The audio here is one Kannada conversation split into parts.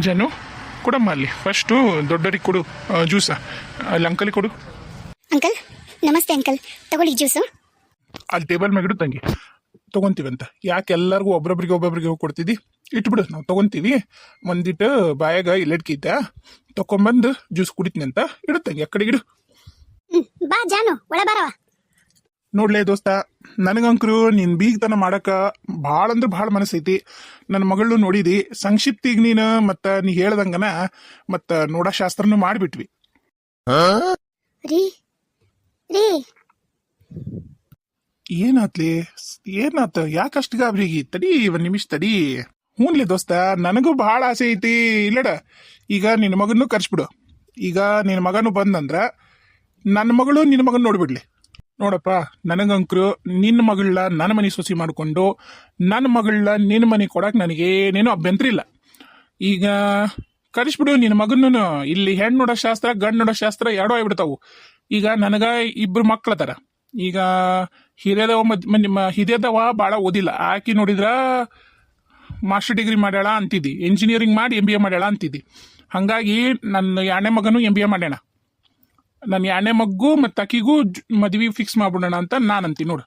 ಜನು ಕೊಡಮ್ಮ ಅಲ್ಲಿ ಫಸ್ಟು ದೊಡ್ಡರಿಗೆ ಕೊಡು ಜ್ಯೂಸ ಅಲ್ಲಿ ಅಂಕಲಿಗೆ ಕೊಡು. ಅಂಕಲ್ ನಮಸ್ತೆ ಅಂಕಲ್, ತಗೊಳ್ಳಿ ಜ್ಯೂಸು. ಅಲ್ಲಿ ಟೇಬಲ್ ಮ್ಯಾಗಿಡು ತಂಗಿ, ತೊಗೊಂತೀವಂತ. ಯಾಕೆ ಎಲ್ಲರಿಗೂ ಒಬ್ಬೊಬ್ರಿಗೆ ಹೋಗಿ ಕೊಡ್ತಿದ್ದಿ? ಇಟ್ಬಿಡು, ನಾವು ತೊಗೊಂತೀವಿ. ಒಂದಿಟ್ಟು ಬಾಯಾಗ ಇಲ್ಲಿಟ್ಕಿದ್ದ ತೊಗೊಂಬಂದು ಜ್ಯೂಸ್ ಕುಡಿತೀನಿ ಅಂತ ಇಡು ತಂಗಿ, ಆ ಕಡೆ ಇಡು. ಬಾ ಜಾನು, ಒಳ ಬಾರವ. ನೋಡ್ಲೇ ದೋಸ್ತ, ನನಗಂಕರು ನಿನ್ ಬೀಗ್ತನ ಮಾಡಕ ಭಾಳ ಅಂದ್ರೆ ಭಾಳ ಮನಸ್ಸೈತಿ. ನನ್ನ ಮಗಳು ನೋಡಿದಿ, ಸಂಕ್ಷಿಪ್ತಿಗೆ ನೀನು ಮತ್ತ ನೀ ಹೇಳ್ದಂಗನ ಮತ್ತ ನೋಡ ಶಾಸ್ತ್ರನು ಮಾಡಿಬಿಟ್ವಿ. ರೀ ರೀ ಏನಾತ ಯಾಕಷ್ಟು ಗಾಬ್ರಿಗೆ? ತಡಿ ಒಂದ್ ನಿಮಿಷ ತಡಿ. ಹ್ಞೂನ್ಲಿ ದೋಸ್ತ, ನನಗೂ ಭಾಳ ಆಸೆ ಐತಿ. ಇಲ್ಲಡ, ಈಗ ನಿನ್ನ ಮಗನ್ನು ಕರ್ಸ್ಬಿಡು. ಈಗ ನಿನ್ನ ಮಗನು ಬಂದಂದ್ರ ನನ್ನ ಮಗಳು ನಿನ್ನ ಮಗನ್ ನೋಡ್ಬಿಡ್ಲಿ. ನೋಡಪ್ಪ, ನನಗಂಕರು ನಿನ್ನ ಮಗಳನ್ನ ನನ್ನ ಮನೆ ಸೊಸಿ ಮಾಡಿಕೊಂಡು ನನ್ನ ಮಗಳನ್ನ ನಿನ್ನ ಮನೆ ಕೊಡಕ್ಕೆ ನನಗೇನೇನು ಅಭ್ಯಂತರ ಇಲ್ಲ. ಈಗ ಕಳಿಸ್ಬಿಡು ನಿನ್ನ ಮಗನೂ. ಇಲ್ಲಿ ಹೆಣ್ಣು ನೋಡೋ ಶಾಸ್ತ್ರ ಗಂಡು ನೋಡೋ ಶಾಸ್ತ್ರ ಎರಡೂ ಆಗ್ಬಿಡ್ತಾವು. ಈಗ ನನಗ ಇಬ್ರು ಮಕ್ಳತಾರ. ಈಗ ಹಿರಿಯದವ ಭಾಳ ಓದಿಲ್ಲ. ಆಕಿ ನೋಡಿದ್ರ ಮಾಸ್ಟರ್ ಡಿಗ್ರಿ ಮಾಡ್ಯಾಳ ಅಂತಿದ್ದಿ, ಇಂಜಿನಿಯರಿಂಗ್ ಮಾಡಿ MBA ಮಾಡ್ಯಾಳ ಅಂತಿದ್ದಿ. ಹಾಗಾಗಿ ನನ್ನ 2ನೇ ಮಗನು MBA ಮಾಡ್ಯಾಣ. ನನ್ನ 2ನೇ ಮಗ್ಗು ಮತ್ತು ಅಕ್ಕಿಗೂ ಮದ್ವೆ ಫಿಕ್ಸ್ ಮಾಡ್ಬಿಡೋಣ ಅಂತ ನಾನು ಅಂತೀನಿ ನೋಡು.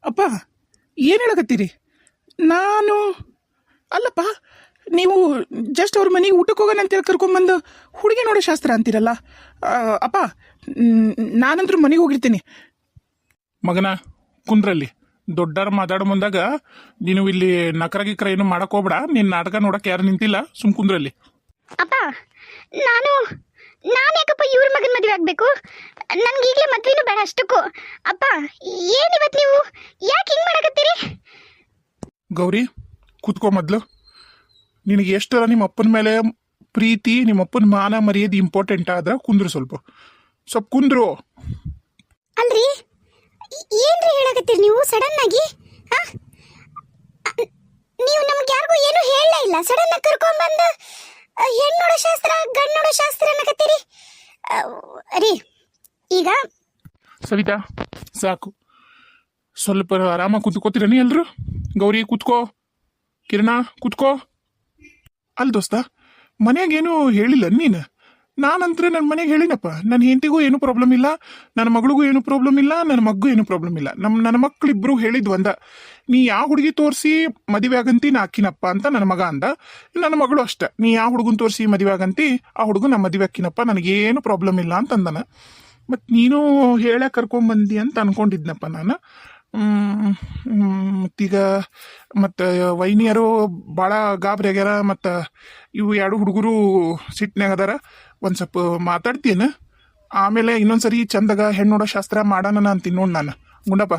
ಅಪ್ಪ ಏನು ಹೇಳಕತ್ತೀರಿ? ನಾನು ಅಲ್ಲಪ್ಪ, ನೀವು ಜಸ್ಟ್ ಅವ್ರ ಮನೆಗೆ ಊಟಕ್ಕೆ ಹೋಗೋಣ ಅಂತೇಳಿ ಕರ್ಕೊಂಬಂದು ಹುಡುಗಿ ನೋಡೋ ಶಾಸ್ತ್ರ ಅಂತೀರಲ್ಲ. ಅಪ್ಪ ನಾನಂದ್ರೂ ಮನೆಗೆ ಹೋಗಿರ್ತೀನಿ. ಮಗನ ಕುಂದ್ರಲ್ಲಿ, ದೊಡ್ಡರ ಮಾತಾಡೋ ಮುಂದಾಗ ನೀನು ಇಲ್ಲಿ ನಕರ ಗಿಕ್ರ ಏನು ಮಾಡಕ್ ಹೋಗ್ಬೇಡ. ನಿನ್ನ ನಾಟಕ ನೋಡಕ್ಕೆ ಯಾರು ನಿಂತಿಲ್ಲ, ಸುಮ್ ಕುಂದ್ರಲ್ಲಿ. ಅಪ್ಪ ನಾನು ಯಾಕಪ್ಪ ಇವ್ರ ಮಗನ ಮದುವೆ ಆಗ್ಬೇಕು? ನನ್ಗೆ ಈಗಲೇ ಮದ್ವೆನೂ ಬೇಡ ಅಷ್ಟಕ್ಕೂ. ಅಪ್ಪ ಏನಿವತ್ತು ನೀವು ಯಾಕೆ ಹಿಂಗ್ ಮಾಡಕತ್ತೀರಿ? ಗೌರಿ ಕೂತ್ಕೋ ಮೊದ್ಲು. ನಿನಗೆ ಎಷ್ಟರ ನಿಮ್ಮ ಅಪ್ಪನ ಮೇಲೆ ಪ್ರೀತಿ, ನಿಮ್ಮ ಅಪ್ಪನ ಮಾನ ಮರ್ಯಾದೆ ಇಂಪಾರ್ಟೆಂಟ್ ಆದ್ರೆ ಕುಂದ್ರು, ಸ್ವಲ್ಪ ಕುಂದ್ರು. ಅಲ್ರಿ ಏನ್ರಿ ಹೇಳಕತ್ತೀರಿ ನೀವು ಸಡನ್ ಆಗಿ? ನೀವು ನಮ್ಗೆ ಯಾರಿಗೂ ಏನು ಹೇಳಲೇ ಇಲ್ಲ. ಸಡನ್ ಆಗಿ ಕರ್ಕೊಂಡ್ಬಂದು ಹೆಣ್ಣು ನೋಡೋ ಶಾಸ್ತ್ರ ಗಂಡು ನೋಡೋ ಶಾಸ್ತ್ರ ಅನ್ನಕತ್ತೀರಿ ರೀ. ಈಗ ಸವಿತಾ ಸಾಕು, ಸ್ವಲ್ಪ ಆರಾಮಾಗಿ ಕೂತ್ಕೋತೀರನಿ ಎಲ್ರು. ಗೌರಿ ಕೂತ್ಕೋ, ಕಿರಣ ಕೂತ್ಕೋ. ಅಲ್ ದೋಸ್ತ, ಮನ್ಯಾಗೇನು ಹೇಳಿಲ್ಲ ನೀನು? ನಾನಂದ್ರೆ ನನ್ನ ಮನೆಗೆ ಹೇಳಿನಪ್ಪ. ನನ್ನ ಹೆಂಡತಿಗೂ ಏನು ಪ್ರಾಬ್ಲಮ್ ಇಲ್ಲ, ನನ್ನ ಮಗಳಿಗೂ ಏನು ಪ್ರಾಬ್ಲಮ್ ಇಲ್ಲ, ನನ್ನ ಮಗ್ಗೂ ಏನು ಪ್ರಾಬ್ಲಮ್ ಇಲ್ಲ. ನನ್ನ ಮಕ್ಕಳಿಬ್ರು ಹೇಳಿದ್ವಂದ, ನೀ ಯಾವ ಹುಡುಗಿ ತೋರಿಸಿ ಮದುವೆ ಆಗಂತಿ ನಾ ಅಕ್ಕಿನಪ್ಪ ಅಂತ ನನ್ನ ಮಗ ಅಂದ. ನನ್ನ ಮಗಳು ಅಷ್ಟೆ, ನೀ ಯಾವ ಹುಡುಗನ್ ತೋರಿಸಿ ಮದುವೆ ಆಗಂತಿ ಆ ಹುಡುಗ ನಮ್ಮ ಮದುವೆ ಅಕ್ಕಿನಪ್ಪ, ನನಗೇನು ಪ್ರಾಬ್ಲಮ್ ಇಲ್ಲ ಅಂತ ಅಂದನ. ಮತ್ತು ನೀನು ಹೇಳ ಕರ್ಕೊಂಬಂದಿ ಅಂತ ಅನ್ಕೊಂಡಿದ್ನಪ್ಪ ನಾನು. ಮತ್ತೀಗ ಮತ್ತು ವೈನಿಯರು ಭಾಳ ಗಾಬರಿ ಆಗ್ಯಾರ. ಮತ್ತು ಇವು 2 ಹುಡುಗರು ಸಿಟ್ನಾಗ ಅದಾರ. ಒಂದು ಸ್ವಲ್ಪ ಮಾತಾಡ್ತೀನ, ಆಮೇಲೆ ಇನ್ನೊಂದ್ಸರಿ ಚಂದಾಗ ಹೆಣ್ಣು ನೋಡೋ ಶಾಸ್ತ್ರ ಮಾಡೋಣ ಅಂತೀನಿ ನೋಡಿ ನಾನು. ಗುಂಡಪ್ಪ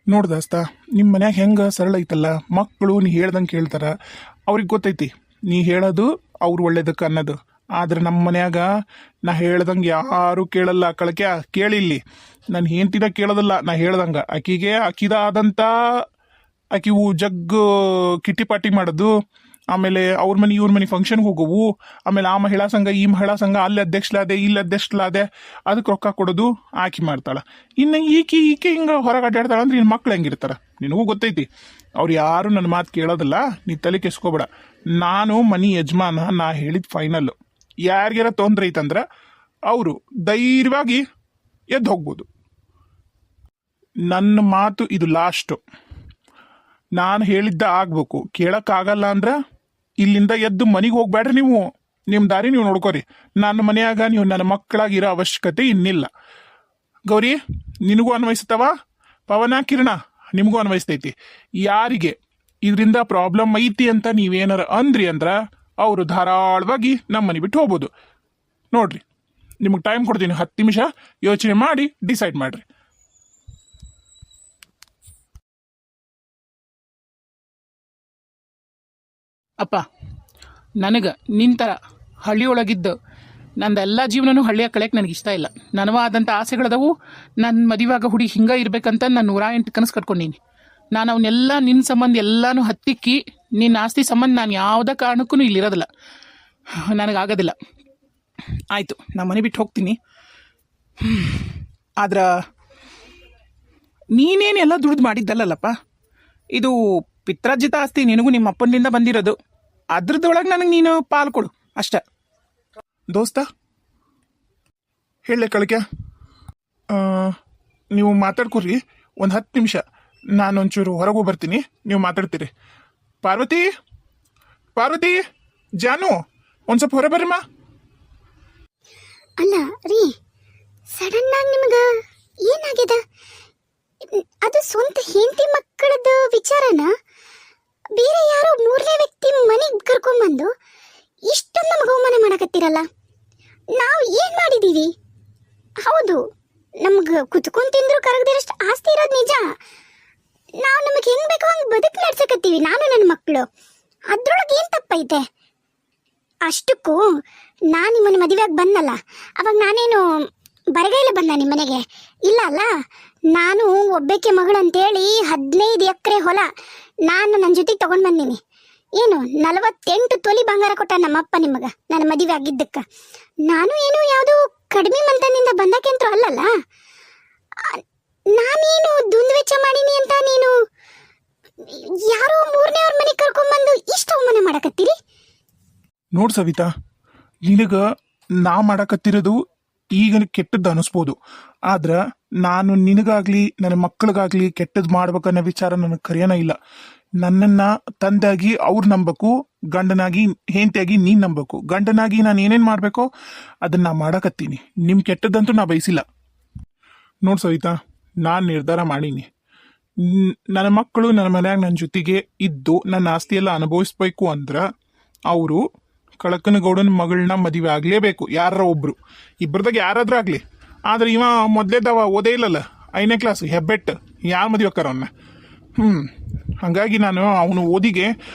ನೋಡ್ದಸ್ತ, ನಿಮ್ಮ ಮನ್ಯಾಗ ಹೆಂಗೆ ಸರಳ ಐತಲ್ಲ, ಮಕ್ಕಳು ನೀ ಹೇಳ್ದಂಗೆ ಕೇಳ್ತಾರ. ಅವ್ರಿಗೆ ಗೊತ್ತೈತಿ ನೀ ಹೇಳೋದು ಅವ್ರು ಒಳ್ಳೇದಕ್ಕೆ ಅನ್ನೋದು. ಆದ್ರೆ ನಮ್ಮ ಮನ್ಯಾಗ ನಾ ಹೇಳ್ದಂಗೆ ಯಾರು ಕೇಳಲ್ಲ. ಕಳಕೆ ಕೇಳಿಲ್ಲಿ, ನಾನು ಹೆಂಡ್ತಿನ ಕೇಳೋದಲ್ಲ, ನಾ ಹೇಳ್ದಂಗೆ ಆಕಿಗೆ ಆಕಿದಾದಂಥ ಆಕಿವು ಜಗ್ಗು ಕಿಟ್ಟಿ ಪಾಟಿ ಮಾಡೋದು, ಆಮೇಲೆ ಅವ್ರ ಮನೆ ಇವ್ರ ಮನೆ ಫಂಕ್ಷನ್ಗೆ ಹೋಗೋವು, ಆಮೇಲೆ ಆ ಮಹಿಳಾ ಸಂಘ ಈ ಮಹಿಳಾ ಸಂಘ ಅಲ್ಲಿ ಅಧ್ಯಕ್ಷಲಾದೆ ಇಲ್ಲಿ ಅಧ್ಯಕ್ಷಲಾದೆ ಅದಕ್ಕೆ ರೊಕ್ಕ ಕೊಡೋದು ಆಕಿ ಮಾಡ್ತಾಳೆ. ಇನ್ನು ಈಕೆ ಹಿಂಗೆ ಹೊರಗೆ ಅಡ್ಡಾಡ್ತಾಳೆ ಅಂದ್ರೆ ಇನ್ನು ಮಕ್ಳು ಹೆಂಗಿರ್ತಾರೆ ನಿನಗೂ ಗೊತ್ತೈತಿ. ಅವ್ರು ಯಾರು ನನ್ನ ಮಾತು ಕೇಳೋದಿಲ್ಲ, ನೀ ತಲೆ ಕೆಸ್ಕೋಬೇಡ. ನಾನು ಮನೆ ಯಜಮಾನ, ನಾ ಹೇಳಿದ ಫೈನಲ್ಲು. ಯಾರಿಗಾರ ತೊಂದರೆ ಐತಂದ್ರೆ ಅವರು ಧೈರ್ಯವಾಗಿ ಎದ್ದು ಹೋಗ್ಬೋದು. ನನ್ನ ಮಾತು ಇದು ಲಾಸ್ಟು. ನಾನು ಹೇಳಿದ್ದ ಆಗ್ಬೇಕು. ಕೇಳಕ್ಕಾಗಲ್ಲ ಅಂದ್ರೆ ಇಲ್ಲಿಂದ ಎದ್ದು ಮನೆಗೆ ಹೋಗ್ಬೇಡ್ರಿ. ನೀವು ನಿಮ್ಮ ದಾರಿ ನೀವು ನೋಡ್ಕೋರಿ. ನನ್ನ ಮನೆಯಾಗ ನೀವು ನನ್ನ ಮಕ್ಕಳಾಗಿರೋ ಅವಶ್ಯಕತೆ ಇನ್ನಿಲ್ಲ. ಗೌರಿ ನಿನಗೂ ಅನ್ವಯಿಸ್ತವ, ಪವನ ಕಿರಣ ನಿಮಗೂ ಅನ್ವಯಿಸ್ತೈತಿ. ಯಾರಿಗೆ ಇದರಿಂದ ಪ್ರಾಬ್ಲಮ್ ಐತಿ ಅಂತ ನೀವೇನಾರ ಅಂದ್ರಿ ಅಂದ್ರೆ ಅವರು ಧಾರಾಳವಾಗಿ ನಮ್ಮ ಮನೆ ಬಿಟ್ಟು ಹೋಗ್ಬೋದು. ನೋಡ್ರಿ, ನಿಮಗೆ ಟೈಮ್ ಕೊಡ್ತೀನಿ, 10 ನಿಮಿಷ ಯೋಚನೆ ಮಾಡಿ ಡಿಸೈಡ್ ಮಾಡ್ರಿ. ಅಪ್ಪ ನನಗೆ ನಿಂತರ ಹಳ್ಳಿಯೊಳಗಿದ್ದು ನಂದೆಲ್ಲ ಜೀವನನೂ ಹಳ್ಳಿಯ ಕಳೆಯಕ್ಕೆ ನನಗೆ ಇಷ್ಟ ಇಲ್ಲ. ನನವಾದಂಥ ಆಸೆಗಳದವು. ನನ್ನ ಮದುವೆಯಾಗ ಹುಡುಗಿ ಹಿಂಗೆ ಇರ್ಬೇಕಂತ ನಾನು 108 ಕನಸು ಕಟ್ಕೊಂಡೀನಿ. ನಾನು ಅವನ್ನೆಲ್ಲ ನಿನ್ನ ಸಂಬಂಧ ಎಲ್ಲನೂ ಹತ್ತಿಕ್ಕಿ ನಿನ್ನ ಆಸ್ತಿ ಸಂಬಂಧ ನಾನು ಯಾವುದೇ ಕಾರಣಕ್ಕೂ ಇಲ್ಲಿರೋದಿಲ್ಲ. ನನಗಾಗೋದಿಲ್ಲ. ಆಯಿತು, ನಾನು ಮನೆ ಬಿಟ್ಟು ಹೋಗ್ತೀನಿ. ಆದ್ರೆ ನೀನೇನೆಲ್ಲ ದುಡ್ದು ಮಾಡಿದ್ದಲ್ಲಪ್ಪ, ಇದು ಪಿತ್ರಾರ್ಜಿತ ಆಸ್ತಿ, ನಿನಗೂ ನಿಮ್ಮ ಅಪ್ಪನಿಂದ ಬಂದಿರೋದು. ಅದ್ರದೊಳಗೆ ನನಗೆ ನೀನು ಪಾಲು ಕೊಡು ಅಷ್ಟೇ. ದೋಸ್ತ ಹೇಳಲೆ ಕಳಕ್ಯ, ನೀವು ಮಾತಾಡ್ಕೊರಿ ಒಂದು 10 ನಿಮಿಷ. ನಾನು ಒಂಚೂರು ಹೊರಗೂ ಬರ್ತೀನಿ, ನೀವು ಮಾತಾಡ್ತೀರಿ. ಪಾರ್ವತಿ, ಪಾರ್ವತಿ, ಜಾನು, ಒಂದು ಸ್ವಲ್ಪ ಹೊರ ಬರ್ರಿಮ್ಮ. ಅಲ್ಲ ರೀ, ಸಡನ್ ಆಗಿ ನಿಮ್ಗೆ ಏನಾಗಿದೆ? ಅದು ಸ್ವಂತ ಹೆಂಡತಿ ಮಕ್ಕಳದ ವಿಚಾರನ ಬೇರೆ ಯಾರೋ ಮೂರನೇ ವ್ಯಕ್ತಿ ಮನೆಗೆ ಕರ್ಕೊಂಡ್ಬಂದು ಇಷ್ಟೊಂದು ನಮ್ಗೆ ಅವಮಾನ ಮಾಡಕತ್ತೀರಲ್ಲ. ನಾವು ಏನು ಮಾಡಿದ್ದೀವಿ? ಹೌದು, ನಮ್ಗೆ ಕುತ್ಕೊಂಡು ತಿಂದ್ರು ಕರಗದಿರಷ್ಟು ಆಸ್ತಿ ಇರೋದು ನಿಜ. ನಾವು ನಮಗೆ ಹೆಂಗೆ ಬೇಕೋ ಹಂಗೆ ಬದುಕು ನಡ್ಸಕತ್ತೀವಿ, ನಾನು ನನ್ನ ಮಕ್ಕಳು. ಅದ್ರೊಳಗೆ ಏನು ತಪ್ಪೈತೆ? ಅಷ್ಟಕ್ಕೂ ನಾನು ನಿಮ್ಮನ್ನು ಮದುವೆಯಾಗಿ ಬಂದಲ್ಲ, ಅವಾಗ ನಾನೇನು ಬರಗೈಲೆ ಬಂದ ನಿಮ್ಮ ಮನೆಗೆ? ಇಲ್ಲ ಅಲ್ಲ, ನಾನು ಒಬ್ಬಾಕೆ ಮಗಳು ಅಂತೇಳಿ 15 ಎಕರೆ ಹೊಲ ನಾನು ನನ್ನ ಜೊತೆಗೆ ತಗೊಂಡು ಬಂದೀನಿ. ಏನು 48 ತೊಲಿ ಬಂಗಾರ ಕೊಟ್ಟ ನಮ್ಮಪ್ಪ ನಿಮಗೆ ನನ್ನ ಮದುವೆ ಆಗಿದ್ದಕ್ಕೆ. ನಾನು ಏನು ಯಾವುದು ಕಡಿಮೆ ಮಂತನಿಂದ ಬಂದಕ್ಕೆ ಅಲ್ಲಲ್ಲ. ನಾನೇನು ದುಂದು ವೆಚ್ಚ ಮಾಡೀನಿ ಅಂತ ನೀನು ಯಾರೋ ಮೂರನೇ ಅವ್ರ ಮನೆಗೆ ಕರ್ಕೊಂಡ್ಬಂದು ಇಷ್ಟು ಅವಮಾನ ಮಾಡಕತ್ತೀರಿ? ನೋಡ್ ಸವಿತಾ, ನಿನಗ ನಾ ಮಾಡಕತ್ತಿರೋದು ಈಗ ಕೆಟ್ಟದ್ದು ಅನಿಸ್ಬೋದು, ಆದ್ರೆ ನಾನು ನಿನಗಾಗ್ಲಿ ನನ್ನ ಮಕ್ಕಳಿಗಾಗ್ಲಿ ಕೆಟ್ಟದ್ದು ಮಾಡ್ಬೇಕನ್ನೋ ವಿಚಾರ ನನಗೆ ಕರೆಯೋಣ ಇಲ್ಲ. ನನ್ನನ್ನ ತಂದಾಗಿ ಅವ್ರು ನಂಬಬೇಕು, ಗಂಡನಾಗಿ ಹೆಂಡತಿಯಾಗಿ ನೀನ್ ನಂಬಬೇಕು. ಗಂಡನಾಗಿ ನಾನು ಏನೇನು ಮಾಡಬೇಕೋ ಅದನ್ನ ನಾ ಮಾಡಕತ್ತೀನಿ. ನಿಮ್ ಕೆಟ್ಟದ್ದಂತೂ ನಾ ಬಯಸಿಲ್ಲ. ನೋಡ್ ಸವಿತಾ, ನಾನು ನಿರ್ಧಾರ ಮಾಡೀನಿ. ನನ್ನ ಮಕ್ಕಳು ನನ್ನ ಮನ್ಯಾಗ ನನ್ನ ಜೊತೆಗೆ ಇದ್ದು ನನ್ನ ಆಸ್ತಿಯೆಲ್ಲ ಅನುಭವಿಸ್ಬೇಕು ಅಂದ್ರೆ ಅವರು ಕಳಕನಗೌಡನ ಮಗಳನ್ನ ಮದುವೆ ಆಗಲೇಬೇಕು. ಯಾರ ಒಬ್ರು, ಇಬ್ಬರದಾಗ ಯಾರಾದ್ರೂ ಆಗಲಿ. ಆದ್ರೆ ಇವ ಮೊದಲೇದವ ಓದೇ ಇಲ್ಲಲ್ಲ, 5ನೇ ಕ್ಲಾಸ್ ಹೆಬ್ಬೆಟ್ಟು, ಯಾರು ಮದುವೆ ಅಕ್ಕಾರ ಅವನ್ನ. ಹಾಗಾಗಿ ನಾನು ಅವನು ಓದಿಗೆ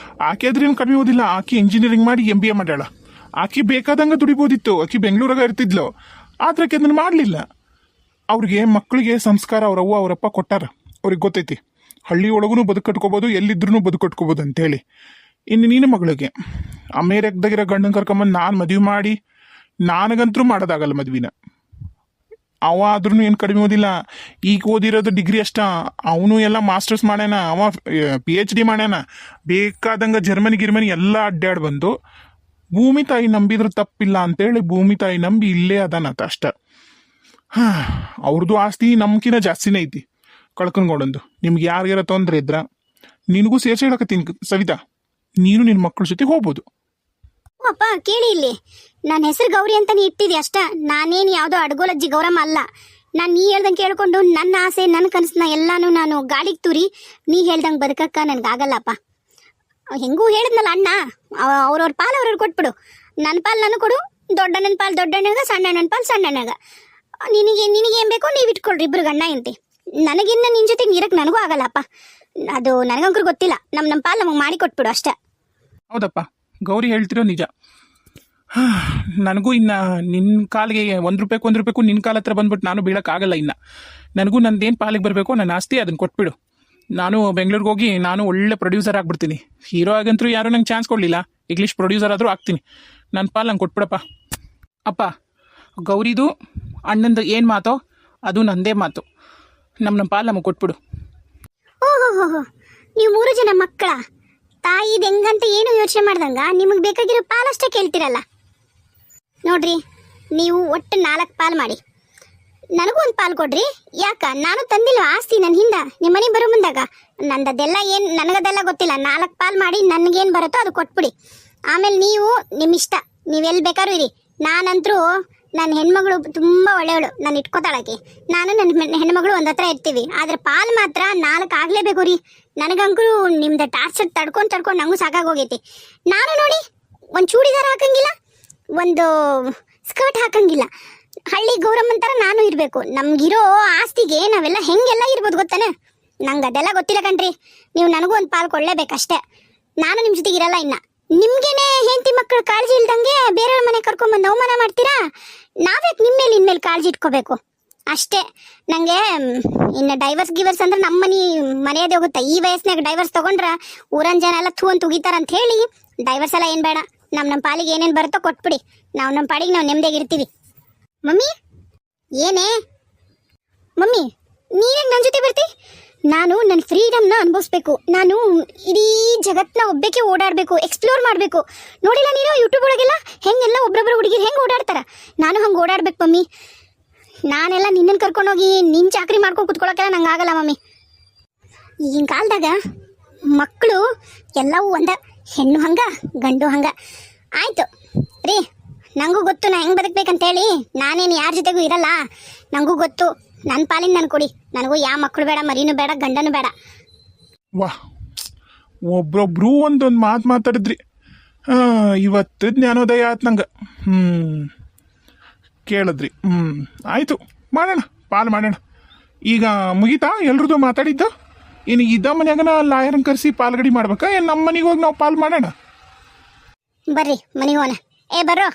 ಆಕೆ ಆದ್ರೇನು ಕಡಿಮೆ ಓದಿಲ್ಲ. ಆಕೆ ಇಂಜಿನಿಯರಿಂಗ್ ಮಾಡಿ MBA ಮಾಡ್ಯಾಳ. ಆಕೆ ಬೇಕಾದಂಗೆ ದುಡಿಬೋದಿತ್ತು, ಆಕೆ ಬೆಂಗಳೂರಾಗ ಇರ್ತಿದ್ಲು. ಆದ್ರೆ ಆಕೆ ಅದನ್ನು ಮಾಡಲಿಲ್ಲ. ಅವ್ರಿಗೆ ಮಕ್ಕಳಿಗೆ ಸಂಸ್ಕಾರ ಅವ್ರವ್ವ ಅವರಪ್ಪ ಕೊಟ್ಟಾರ. ಅವ್ರಿಗೆ ಗೊತ್ತೈತಿ ಹಳ್ಳಿ ಒಳಗೂ ಬದುಕು ಕಟ್ಕೋಬೋದು, ಎಲ್ಲಿದ್ರೂ ಬದುಕು ಕಟ್ಕೋಬೋದು ಅಂತೇಳಿ. ಇನ್ನು ನೀನು ಮಗಳಿಗೆ ಅಮೇರಿಕದಾಗಿರೋ ಗಂಡನ ಕರ್ಕೊಂಬಂದು ನಾನು ಮದುವೆ ಮಾಡಿ, ನನಗಂತರೂ ಮಾಡೋದಾಗಲ್ಲ ಮದ್ವಿನ. ಅವ ಆದ್ರೂ ಏನು ಕಡಿಮೆ ಓದಿಲ್ಲ, ಈಗ ಓದಿರೋದು ಡಿಗ್ರಿ ಅಷ್ಟ. ಅವನು ಎಲ್ಲ ಮಾಸ್ಟರ್ಸ್ ಮಾಡ್ಯಾನ, ಅವ PhD ಮಾಡ್ಯಾನ. ಬೇಕಾದಂಗೆ ಜರ್ಮನಿ ಎಲ್ಲ ಅಡ್ಡಾಡಿ ಬಂದು ಭೂಮಿ ತಾಯಿ ನಂಬಿದ್ರು ತಪ್ಪಿಲ್ಲ ಅಂತೇಳಿ ಭೂಮಿ ತಾಯಿ ನಂಬಿ ಇಲ್ಲೇ ಅದಾನತ ಅಷ್ಟ. ಅವ್ರದ್ದು ಆಸ್ತಿ ನಮ್ಕಿನ ಜಾಸ್ತಿನೇ ಐತಿ ಕಳ್ಕೊಂಡ್ಗೊಂಡು. ನಿಮ್ಗೆ ಯಾರಿಗಾರ ತೊಂದರೆ ಇದ್ರ ನಿನಗೂ ಸೇರ್ಸಿ ಹೇಳಕತ್ತೀನಿ ಸವಿತಾ, ನೀನು ನಿನ್ನ ಮಕ್ಕಳ ಜೊತೆ ಹೋಗ್ಬೋದು. ಅಪ್ಪ ಕೇಳಿ, ಇಲ್ಲಿ ನನ್ನ ಹೆಸರು ಗೌರಿ ಅಂತಾನೆ ಇಟ್ಟಿದ್ದೆ ಅಷ್ಟ. ನಾನೇನು ಯಾವುದೋ ಅಡ್ಗೋಲಜ್ಜಿ ಗೌರಮ್ಮ ಅಲ್ಲ. ನಾನು ನೀ ಹೇಳ್ದಂಗೆ ಕೇಳ್ಕೊಂಡು ನನ್ನ ಆಸೆ ನನ್ನ ಕನಸನ್ನ ಎಲ್ಲಾನು ನಾನು ಗಾಳಿಗೆ ತೂರಿ ನೀ ಹೇಳ್ದಂಗೆ ಬದುಕಕ್ಕ ನನಗಾಗಲ್ಲಪ್ಪ. ಹೆಂಗೂ ಹೇಳಿದ್ನಲ್ಲ ಅಣ್ಣ, ಅವ್ರವ್ರ ಪಾಲು ಅವ್ರವ್ರು ಕೊಟ್ಬಿಡು. ನನ್ನ ಪಾಲು ನಾನು ಕೊಡು, ದೊಡ್ಡಣ್ಣನ ಪಾಲು ದೊಡ್ಡಣ್ಣಗ, ಸಣ್ಣಣ್ಣನ ಪಾಲು ಸಣ್ಣಣ್ಣಗ. ನಿನಗೆ ಏನು ಬೇಕೋ ನೀವು ಇಟ್ಕೊಳ್ರಿ, ಇಬ್ರು ಗಂಡ ಎಂತಿ. ನನಗಿನ್ನ ನಿನ್ನ ಜೊತೆಗೆ ಇರಕ್ಕೆ ನನಗೂ ಆಗಲ್ಲಪ್ಪ. ಅದು ನನಗಂಕರು ಗೊತ್ತಿಲ್ಲ. ನಮ್ಮ ಪಾಲು ನಮಗೆ ಮಾಡಿ ಕೊಟ್ಬಿಡು ಅಷ್ಟೇ. ಹೌದಪ್ಪ, ಗೌರಿ ಹೇಳ್ತಿರೋ ನಿಜ. ನನಗೂ ಇನ್ನು ನಿನ್ನ ಕಾಲಿಗೆ 1 ರೂಪಾಯಿಗೂ ನಿನ್ನ ಕಾಲ ಹತ್ರ ಬಂದ್ಬಿಟ್ಟು ನಾನು ಬೀಳೋಕ್ಕಾಗಲ್ಲ. ಇನ್ನು ನನಗೂ ನಂದೇನು ಪಾಲಿಗೆ ಬರಬೇಕು, ನನ್ನ ಆಸ್ತಿ ಅದನ್ನು ಕೊಟ್ಬಿಡು. ನಾನು ಬೆಂಗಳೂರಿಗೆ ಹೋಗಿ ನಾನು ಒಳ್ಳೆ ಪ್ರೊಡ್ಯೂಸರ್ ಆಗ್ಬಿಡ್ತೀನಿ. ಹೀರೋ ಆಗಂತೂ ಯಾರೂ ನಂಗೆ ಚಾನ್ಸ್ ಕೊಡಲಿಲ್ಲ, ಇಂಗ್ಲೀಷ್ ಪ್ರೊಡ್ಯೂಸರ್ ಆದರೂ ಆಗ್ತೀನಿ. ನನ್ನ ಪಾಲು ನಂಗೆ ಕೊಟ್ಬಿಡಪ್ಪ. ಅಪ್ಪ, ಗೌರಿದು ಅಣ್ಣಂದು ಏನು ಮಾತೋ ಅದು ನಂದೇ ಮಾತು. ನಮ್ಮ ಪಾಲು ನಮಗೆ ಕೊಟ್ಬಿಡು. ಓಹೋ, ನೀವು 3 ಜನ ಮಕ್ಕಳ ತಾಯಿದು ಹೆಂಗಂತ ಏನು ಯೋಚನೆ ಮಾಡ್ದಂಗ ನಿಮಗೆ ಬೇಕಾಗಿರೋ ಪಾಲಷ್ಟೇ ಕೇಳ್ತಿರಲ್ಲ. ನೋಡ್ರಿ, ನೀವು ಒಟ್ಟು 4 ಪಾಲು ಮಾಡಿ ನನಗೂ ಒಂದು ಪಾಲು ಕೊಡ್ರಿ. ಯಾಕ ನಾನು ತಂದಿಲ್ಲ ಆಸ್ತಿ ನನ್ನ ಹಿಂದ ನಿಮ್ಮ ಮನೆಗೆ ಬರೋ ಮುಂದಾಗ. ನಂದದೆಲ್ಲ ಏನು ನನಗದೆಲ್ಲ ಗೊತ್ತಿಲ್ಲ. 4 ಪಾಲು ಮಾಡಿ ನನಗೇನು ಬರುತ್ತೋ ಅದು ಕೊಟ್ಬಿಡಿ. ಆಮೇಲೆ ನೀವು ನಿಮ್ಮ ಇಷ್ಟ, ನೀವೆಲ್ಲಿ ಬೇಕಾದ್ರೂ ಇರಿ. ನಾನಂತರೂ ನನ್ನ ಹೆಣ್ಮಗಳು ತುಂಬ ಒಳ್ಳೆಯವಳು, ನಾನು ಇಟ್ಕೋತಾಳಕ್ಕೆ. ನಾನು ನನ್ನ ಹೆಣ್ಮಗಳು ಒಂದು ಹತ್ರ ಇರ್ತೀವಿ. ಆದರೆ ಪಾಲು ಮಾತ್ರ 4 ಆಗಲೇಬೇಕು ರೀ. ನನಗಂಕರು ನಿಮ್ದು ಟಾರ್ಚರ್ ತಡ್ಕೊಂಡು ನಂಗೂ ಸಾಕಾಗೋಗೈತಿ. ನಾನು ನೋಡಿ ಒಂದು ಚೂಡಿದಾರ ಹಾಕಂಗಿಲ್ಲ, ಒಂದು ಸ್ಕರ್ಟ್ ಹಾಕಂಗಿಲ್ಲ. ಹಳ್ಳಿ ಗೌರಮ್ಮಂತರ ನಾನು ಇರಬೇಕು. ನಮಗಿರೋ ಆಸ್ತಿಗೆ ನಾವೆಲ್ಲ ಹೆಂಗೆಲ್ಲ ಇರ್ಬೋದು ಗೊತ್ತಾನೆ? ನಂಗೆ ಅದೆಲ್ಲ ಗೊತ್ತಿಲ್ಲ ಕಣ್ರಿ. ನೀವು ನನಗೂ ಒಂದು ಪಾಲು ಕೊಡಲೇಬೇಕಷ್ಟೇ. ನಾನು ನಿಮ್ಮ ಜೊತೆಗೆ ಇರಲ್ಲ. ಇನ್ನು ನಿಮ್ಗೇನೆ ಹೆಂಡತಿ ಮಕ್ಕಳು ಕಾಳಜಿ ಇಲ್ದಂಗೆ ಬೇರೆಯವ್ರ ಮನೆ ಕರ್ಕೊಂಡ್ಬಂದು ಅವಮಾನ ಮಾಡ್ತೀರಾ? ನಾವ್ಯಾಕೆ ನಿಮ್ಮ ಮೇಲೆ ಕಾಳಜಿ ಇಟ್ಕೋಬೇಕು ಅಷ್ಟೇ. ನನಗೆ ಇನ್ನು ಡೈವರ್ಸ್ ಅಂದ್ರೆ ನಮ್ಮ ಮನೆಯದೇ ಹೋಗುತ್ತೆ. ಈ ವಯಸ್ಸಿನಾಗ ಡೈವರ್ಸ್ ತೊಗೊಂಡ್ರೆ ಊರನ್ ಜನ ಎಲ್ಲ ಥೂ ಅಂತ ಉಗಿತಾರ ಅಂತ ಹೇಳಿ ಡೈವರ್ಸ್ ಎಲ್ಲ ಏನು ಬೇಡ. ನಮ್ಮ ಪಾಲಿಗೆ ಏನೇನು ಬರುತ್ತೋ ಕೊಟ್ಬಿಡಿ. ನಾವು ನಮ್ಮ ಪಾಡಿಗೆ ನಾವು ನೆಮ್ಮದಿಯಾಗಿರ್ತೀವಿ. ಮಮ್ಮಿ, ಏನೇ ಮಮ್ಮಿ, ನೀನೇನು ನನ್ನ ಜೊತೆ ಬರ್ತಿ? ನಾನು ನನ್ನ ಫ್ರೀಡಮ್ನ ಅನುಭವಿಸ್ಬೇಕು. ನಾನು ಇಡೀ ಜಗತ್ತನ್ನ ಒಬ್ಬಕ್ಕೆ ಓಡಾಡಬೇಕು, ಎಕ್ಸ್ಪ್ಲೋರ್ ಮಾಡಬೇಕು. ನೋಡಿಲ್ಲ ನೀನು ಯೂಟ್ಯೂಬ್ ಒಳಗೆಲ್ಲ ಹೆಂಗೆಲ್ಲ ಒಬ್ಬೊಬ್ಬರು ಹುಡುಗಿರು ಹೆಂಗೆ ಓಡಾಡ್ತಾರ, ನಾನು ಹಂಗೆ ಓಡಾಡ್ಬೇಕು ಮಮ್ಮಿ. ನಾನೆಲ್ಲ ನಿನ್ನನ್ನು ಕರ್ಕೊಂಡೋಗಿ ನಿನ್ನ ಚಾಕ್ರಿ ಮಾಡ್ಕೊಂಡು ಕುತ್ಕೊಳ್ಳೋಕೆಲ್ಲ ನಂಗೆ ಆಗಲ್ಲ ಮಮ್ಮಿ. ಈಗಿನ ಕಾಲದಾಗ ಮಕ್ಕಳು ಎಲ್ಲವೂ ಒಂದ, ಹೆಣ್ಣು ಹಂಗ ಗಂಡು ಹಂಗ. ಆಯಿತು ರೀ, ನನಗೂ ಗೊತ್ತು ನಾ ಹೆಂಗೆ ಬದುಕಬೇಕಂತೇಳಿ. ನಾನೇನು ಯಾರ ಜೊತೆಗೂ ಇರಲ್ಲ, ನನಗೂ ಗೊತ್ತು. ನನ್ನ ಪಾಲಿನ ನಾನು ಕೊಡಿ. ನನಗೂ ಯಾವ ಮಕ್ಕಳು ಬೇಡ, ಮರಿನೂ ಬೇಡ, ಗಂಡನೂ ಬೇಡ. ವಾಹ್, ಒಬ್ರೊಬ್ರು ಒಂದೊಂದು ಮಾತು ಮಾತಾಡಿದ್ರಿ. ಇವತ್ತು ಜ್ಞಾನೋದಯ ಆಯ್ತು ನಂಗೆ. ಕೇಳಿದ್ರಿ. ಆಯಿತು, ಮಾಡೋಣ, ಪಾಲು ಮಾಡೋಣ. ಈಗ ಮುಗೀತಾ ಎಲ್ರದ್ದು ಮಾತಾಡಿದ್ದು? ಇನ್ನು ಇದ್ದ ಮನ್ಯಾಗನ ಲಾಯರ್ನ ಕರೆಸಿ ಪಾಲ್ಗಡಿ ಮಾಡ್ಬೇಕಾ? ಏನು ನಮ್ಮ ಮನೆಗೆ ಹೋಗಿ ನಾವು ಪಾಲು ಮಾಡೋಣ? ಬರ್ರಿ ಮನೆಗೆ ಹೋಗೋಣ. ಬರ್ರೋ.